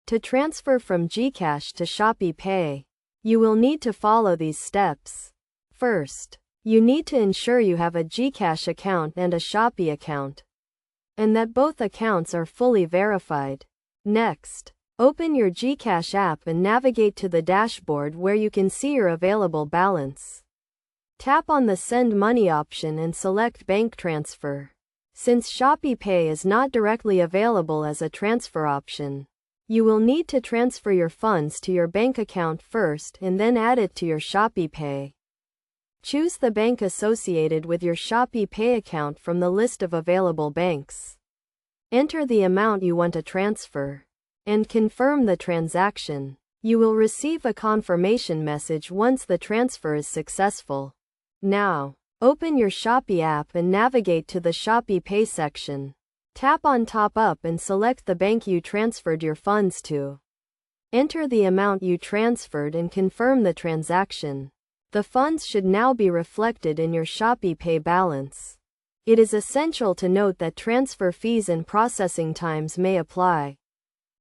To transfer from GCash to Shopee Pay, you will need to follow these steps. First, you need to ensure you have a GCash account and a Shopee account, and that both accounts are fully verified. Next, open your GCash app and navigate to the dashboard where you can see your available balance. Tap on the Send Money option and select Bank Transfer. Since Shopee Pay is not directly available as a transfer option, you will need to transfer your funds to your bank account first and then add it to your Shopee Pay. Choose the bank associated with your Shopee Pay account from the list of available banks. Enter the amount you want to transfer, and confirm the transaction. You will receive a confirmation message once the transfer is successful. Now, open your Shopee app and navigate to the Shopee Pay section. Tap on Top Up and select the bank you transferred your funds to. Enter the amount you transferred and confirm the transaction. The funds should now be reflected in your Shopee Pay balance. It is essential to note that transfer fees and processing times may apply,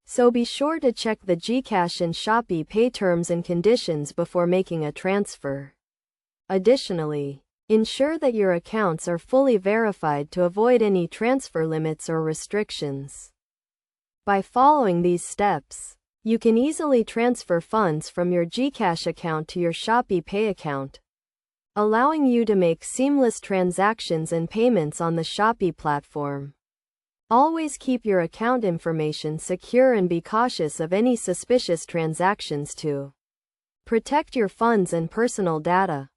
so be sure to check the GCash and Shopee Pay terms and conditions before making a transfer. Additionally, ensure that your accounts are fully verified to avoid any transfer limits or restrictions. By following these steps, you can easily transfer funds from your GCash account to your Shopee Pay account, allowing you to make seamless transactions and payments on the Shopee platform. Always keep your account information secure and be cautious of any suspicious transactions to protect your funds and personal data.